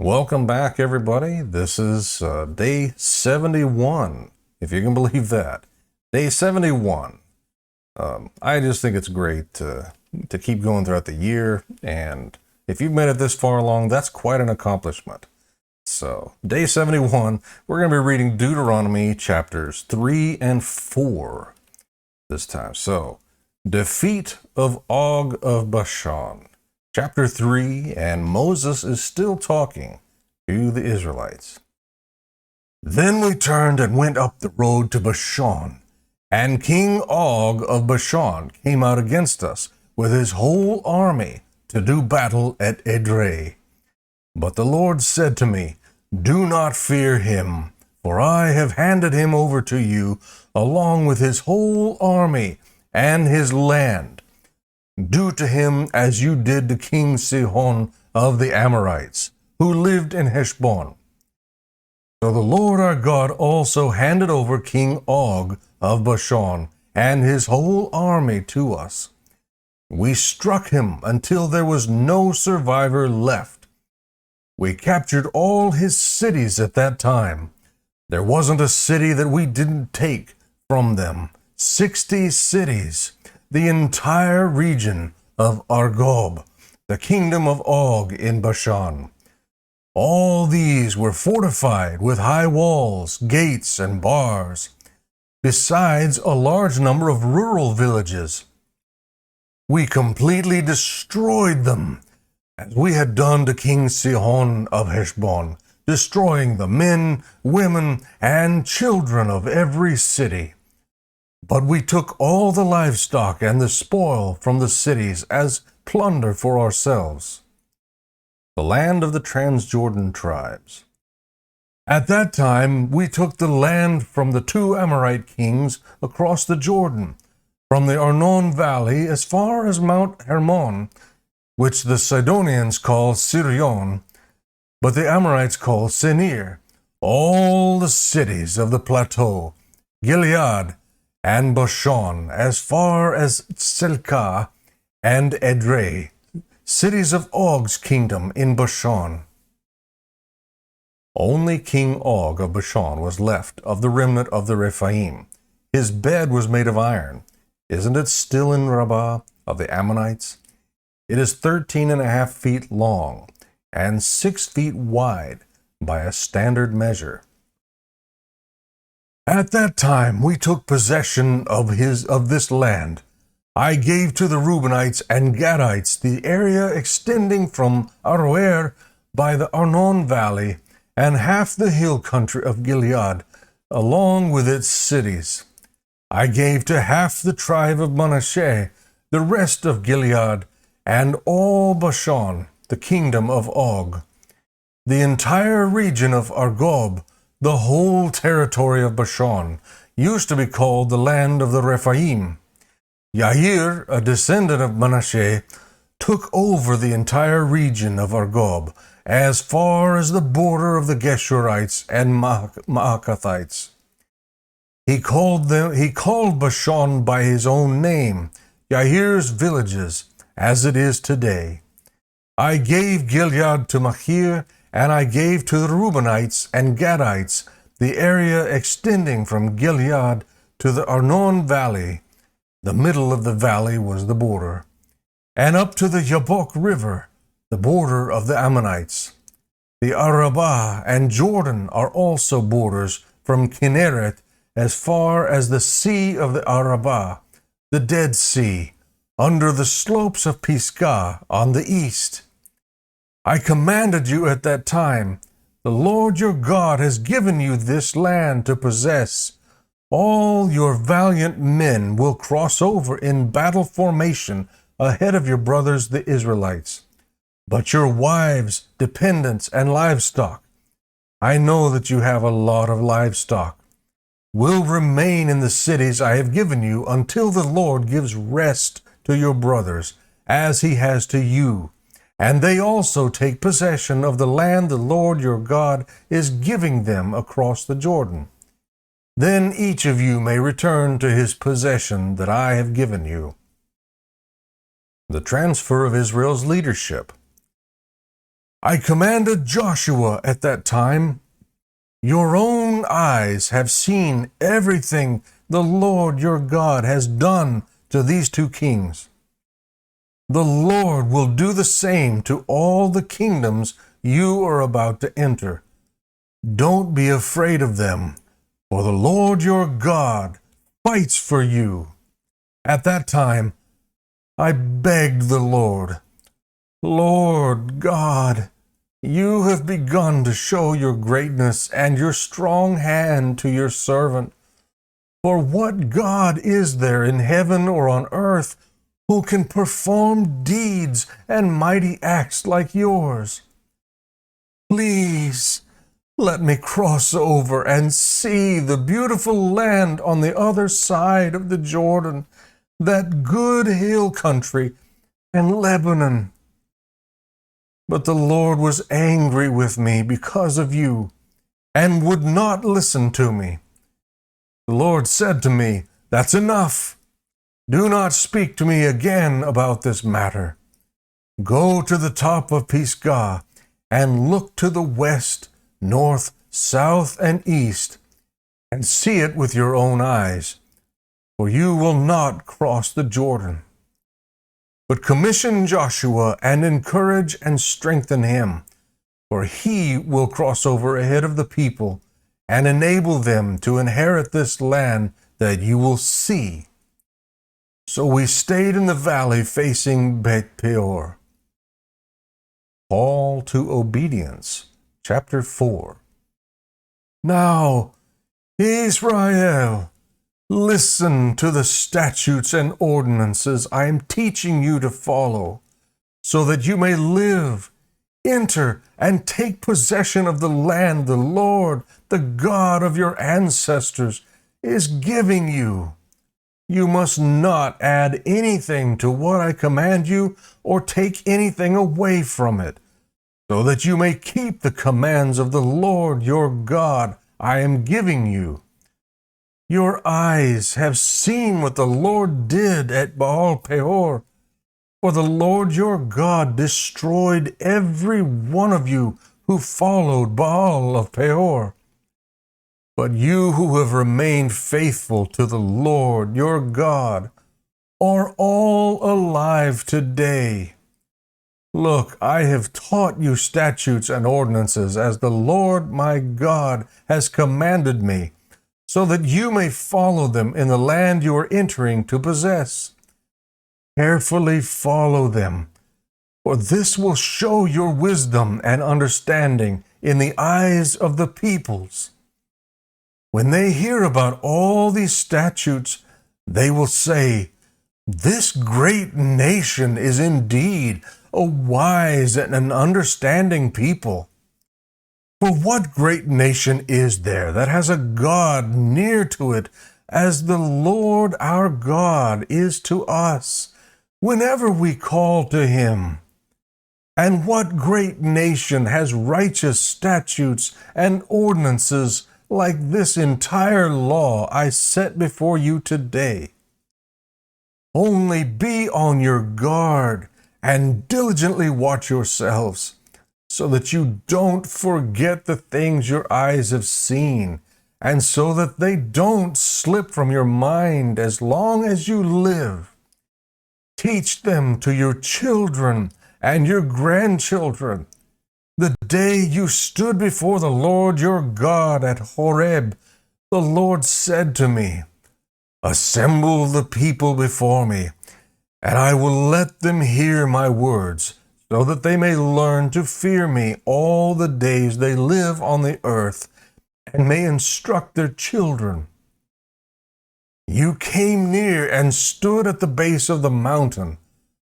Welcome back, everybody. This is day 71, if you can believe that. Day 71. I just think it's great to keep going throughout the year, and if you've made it this far along, that's quite an accomplishment. So, day 71, we're going to be reading Deuteronomy chapters 3 and 4 this time. So, defeat of Og of Bashan. Chapter 3, and Moses is still talking to the Israelites. Then we turned and went up the road to Bashan, and King Og of Bashan came out against us with his whole army to do battle at Edrei. But the Lord said to me, "Do not fear him, for I have handed him over to you, along with his whole army and his land. Do to him as you did to King Sihon of the Amorites, who lived in Heshbon." So the Lord our God also handed over King Og of Bashan and his whole army to us. We struck him until there was no survivor left. We captured all his cities at that time. There wasn't a city that we didn't take from them. 60 cities. The entire region of Argob, the kingdom of Og in Bashan. All these were fortified with high walls, gates, and bars, besides a large number of rural villages. We completely destroyed them, as we had done to King Sihon of Heshbon, destroying the men, women, and children of every city. But we took all the livestock and the spoil from the cities as plunder for ourselves. The land of the Transjordan tribes. At that time we took the land from the 2 Amorite kings across the Jordan, from the Arnon valley as far as Mount Hermon, which the Sidonians call Sirion, but the Amorites call Senir, all the cities of the plateau, Gilead, and Bashan, as far as Selkah and Edrei, cities of Og's kingdom in Bashan. Only King Og of Bashan was left of the remnant of the Rephaim. His bed was made of iron. Isn't it still in Rabbah of the Ammonites? It is 13.5 feet long and 6 feet wide by a standard measure. At that time we took possession of this land. I gave to the Reubenites and Gadites the area extending from Aroer by the Arnon valley and half the hill country of Gilead, along with its cities. I gave to half the tribe of Manasseh the rest of Gilead and all Bashan, the kingdom of Og, the entire region of Argob. The whole territory of Bashan used to be called the land of the Rephaim. Yair, a descendant of Manasseh, took over the entire region of Argob, as far as the border of the Geshurites and Maacathites. He called Bashan by his own name, Yair's villages, as it is today. I gave Gilead to Machir, and I gave to the Reubenites and Gadites the area extending from Gilead to the Arnon valley. The middle of the valley was the border, and up to the Jabbok river, the border of the Ammonites. The Arabah and Jordan are also borders from Kinneret as far as the sea of the Arabah, the Dead Sea, under the slopes of Pisgah on the east. I commanded you at that time, the Lord your God has given you this land to possess. All your valiant men will cross over in battle formation ahead of your brothers the Israelites. But your wives, dependents, and livestock, I know that you have a lot of livestock, will remain in the cities I have given you until the Lord gives rest to your brothers, as he has to you. And they also take possession of the land the Lord your God is giving them across the Jordan. Then each of you may return to his possession that I have given you. The transfer of Israel's leadership. I commanded Joshua at that time, your own eyes have seen everything the Lord your God has done to these two kings. The Lord will do the same to all the kingdoms you are about to enter. Don't be afraid of them, for the Lord your God fights for you. At that time, I begged the Lord, Lord God, you have begun to show your greatness and your strong hand to your servant. For what God is there in heaven or on earth who can perform deeds and mighty acts like yours? Please, let me cross over and see the beautiful land on the other side of the Jordan, that good hill country and Lebanon. But the Lord was angry with me because of you, and would not listen to me. The Lord said to me, that's enough. Do not speak to me again about this matter. Go to the top of Pisgah, and look to the west, north, south, and east, and see it with your own eyes, for you will not cross the Jordan. But commission Joshua and encourage and strengthen him, for he will cross over ahead of the people and enable them to inherit this land that you will see. So we stayed in the valley facing Beth Peor. Call to obedience, chapter 4. Now, Israel, listen to the statutes and ordinances I am teaching you to follow, so that you may live, enter, and take possession of the land the Lord, the God of your ancestors, is giving you. You must not add anything to what I command you, or take anything away from it, so that you may keep the commands of the Lord your God I am giving you. Your eyes have seen what the Lord did at Baal Peor, for the Lord your God destroyed every one of you who followed Baal of Peor. But you who have remained faithful to the Lord your God are all alive today. Look, I have taught you statutes and ordinances as the Lord my God has commanded me, so that you may follow them in the land you are entering to possess. Carefully follow them, for this will show your wisdom and understanding in the eyes of the peoples. When they hear about all these statutes, they will say, this great nation is indeed a wise and an understanding people. For what great nation is there that has a God near to it as the Lord our God is to us, whenever we call to him? And what great nation has righteous statutes and ordinances like this entire law I set before you today? Only be on your guard and diligently watch yourselves, so that you don't forget the things your eyes have seen, and so that they don't slip from your mind as long as you live. Teach them to your children and your grandchildren. The day you stood before the Lord your God at Horeb, the Lord said to me, assemble the people before me, and I will let them hear my words, so that they may learn to fear me all the days they live on the earth, and may instruct their children. You came near and stood at the base of the mountain,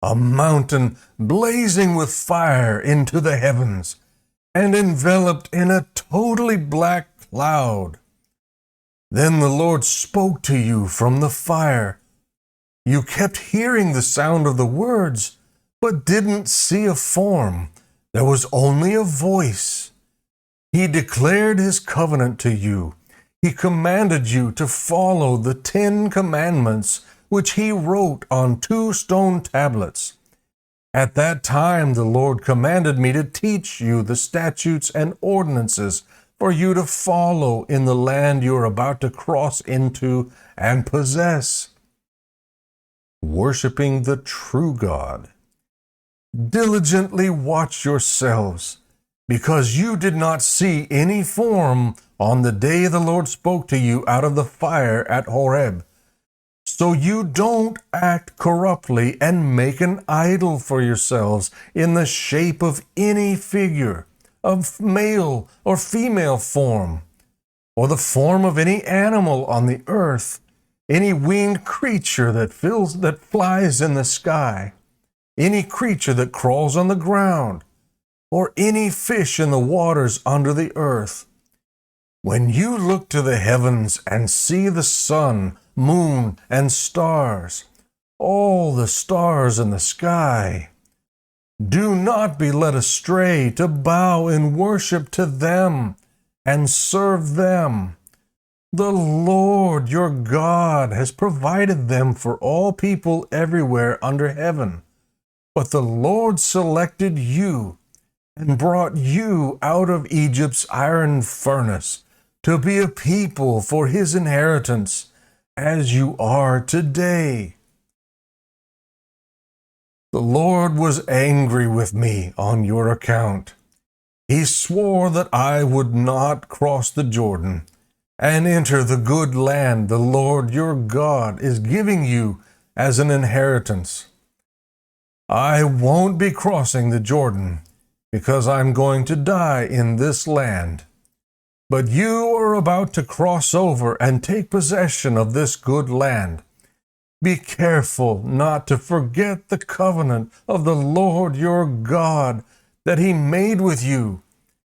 a mountain blazing with fire into the heavens, and enveloped in a totally black cloud. Then the Lord spoke to you from the fire. You kept hearing the sound of the words, but didn't see a form. There was only a voice. He declared his covenant to you. He commanded you to follow the 10 commandments, which he wrote on 2 stone tablets. At that time the Lord commanded me to teach you the statutes and ordinances for you to follow in the land you are about to cross into and possess, worshiping the true God. Diligently watch yourselves, because you did not see any form on the day the Lord spoke to you out of the fire at Horeb. So you don't act corruptly and make an idol for yourselves in the shape of any figure, of male or female form, or the form of any animal on the earth, any winged creature that flies in the sky, any creature that crawls on the ground, or any fish in the waters under the earth. When you look to the heavens and see the sun, moon, and stars, all the stars in the sky, do not be led astray to bow in worship to them and serve them. The Lord your God has provided them for all people everywhere under heaven. But the Lord selected you and brought you out of Egypt's iron furnace to be a people for his inheritance, as you are today. The Lord was angry with me on your account. He swore that I would not cross the Jordan and enter the good land the Lord your God is giving you as an inheritance. I won't be crossing the Jordan because I'm going to die in this land. But you are about to cross over and take possession of this good land. Be careful not to forget the covenant of the Lord your God that he made with you,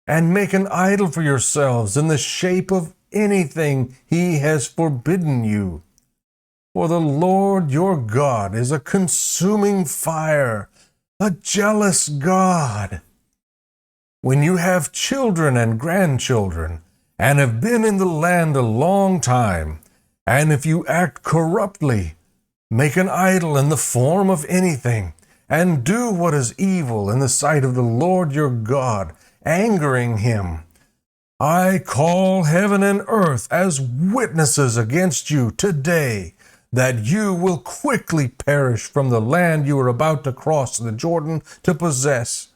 and make an idol for yourselves in the shape of anything he has forbidden you. For the Lord your God is a consuming fire, a jealous God. When you have children and grandchildren, and have been in the land a long time, and if you act corruptly, make an idol in the form of anything, and do what is evil in the sight of the Lord your God, angering him, I call heaven and earth as witnesses against you today, that you will quickly perish from the land you are about to cross the Jordan to possess.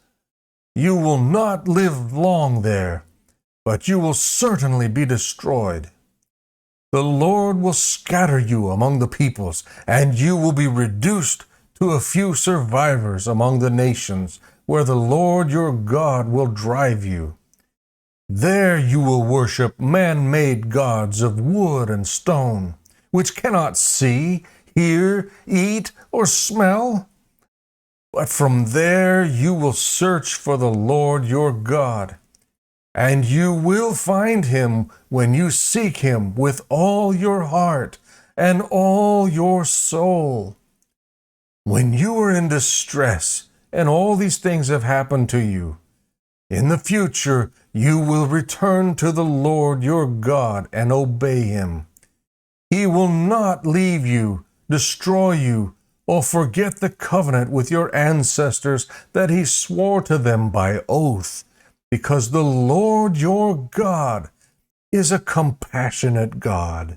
You will not live long there, but you will certainly be destroyed. The Lord will scatter you among the peoples, and you will be reduced to a few survivors among the nations, where the Lord your God will drive you. There you will worship man-made gods of wood and stone, which cannot see, hear, eat, or smell. But from there you will search for the Lord your God, and you will find him when you seek him with all your heart and all your soul. When you are in distress and all these things have happened to you, in the future you will return to the Lord your God and obey him. He will not leave you, destroy you, or forget the covenant with your ancestors that he swore to them by oath, because the Lord your God is a compassionate God.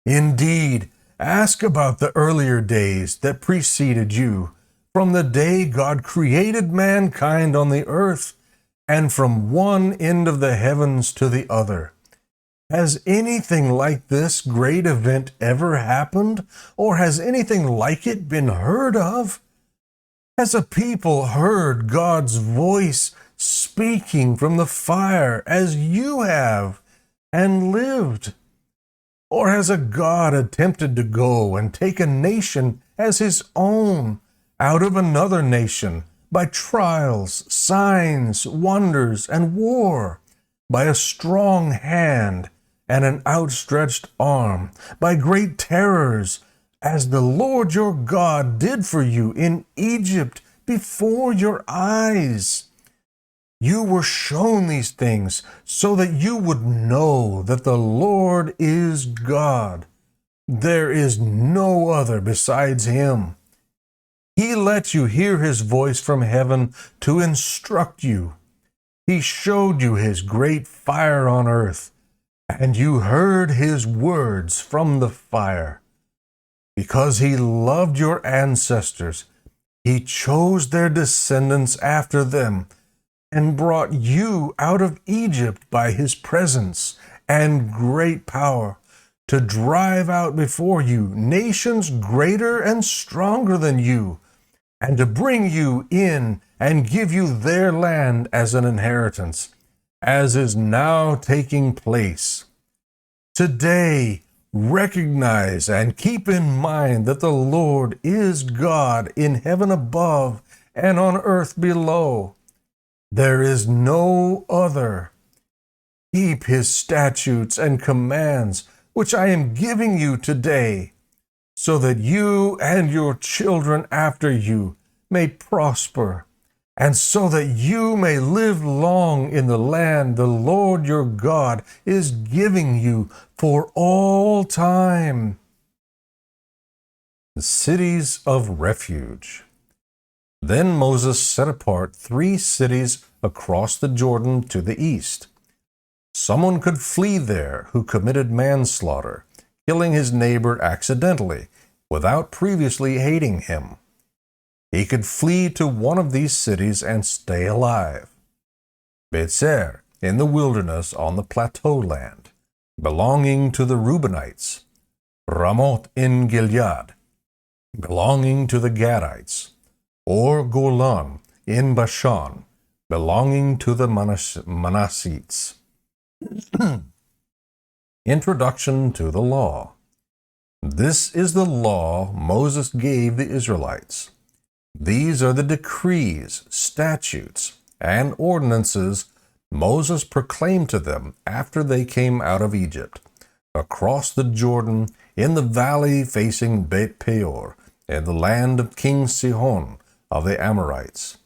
Indeed, ask about the earlier days that preceded you, from the day God created mankind on the earth, and from one end of the heavens to the other. Has anything like this great event ever happened, or has anything like it been heard of? Has a people heard God's voice speaking from the fire as you have, and lived? Or has a God attempted to go and take a nation as his own out of another nation by trials, signs, wonders, and war, by a strong hand and an outstretched arm, by great terrors, as the Lord your God did for you in Egypt before your eyes? You were shown these things so that you would know that the Lord is God. There is no other besides him. He let you hear his voice from heaven to instruct you. He showed you his great fire on earth, and you heard his words from the fire. Because he loved your ancestors, he chose their descendants after them, and brought you out of Egypt by his presence and great power, to drive out before you nations greater and stronger than you, and to bring you in and give you their land as an inheritance, as is now taking place. Today, recognize and keep in mind that the Lord is God in heaven above and on earth below. There is no other. Keep his statutes and commands, which I am giving you today, so that you and your children after you may prosper, and so that you may live long in the land the Lord your God is giving you for all time. The cities of refuge. Then Moses set apart 3 cities across the Jordan to the east. Someone could flee there who committed manslaughter, killing his neighbor accidentally, without previously hating him. He could flee to one of these cities and stay alive. Betzer, in the wilderness on the plateau land, belonging to the Reubenites. Ramoth in Gilead, belonging to the Gadites. Or Golan in Bashan, belonging to the Manassites. Introduction to the Law. This is the law Moses gave the Israelites. These are the decrees, statutes, and ordinances Moses proclaimed to them after they came out of Egypt, across the Jordan, in the valley facing Bet Peor, in the land of King Sihon of the Amorites.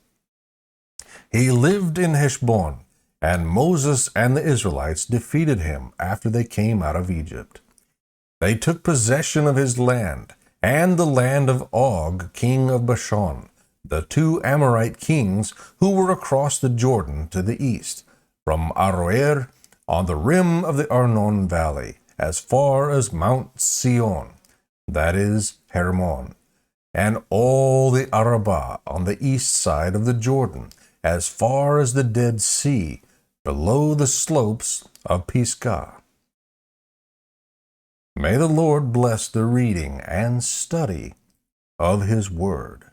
He lived in Heshbon, and Moses and the Israelites defeated him after they came out of Egypt. They took possession of his land, and the land of Og, king of Bashan, the 2 Amorite kings who were across the Jordan to the east, from Aroer on the rim of the Arnon Valley, as far as Mount Sion, that is, Hermon, and all the Arabah on the east side of the Jordan, as far as the Dead Sea, below the slopes of Pisgah. May the Lord bless the reading and study of his word.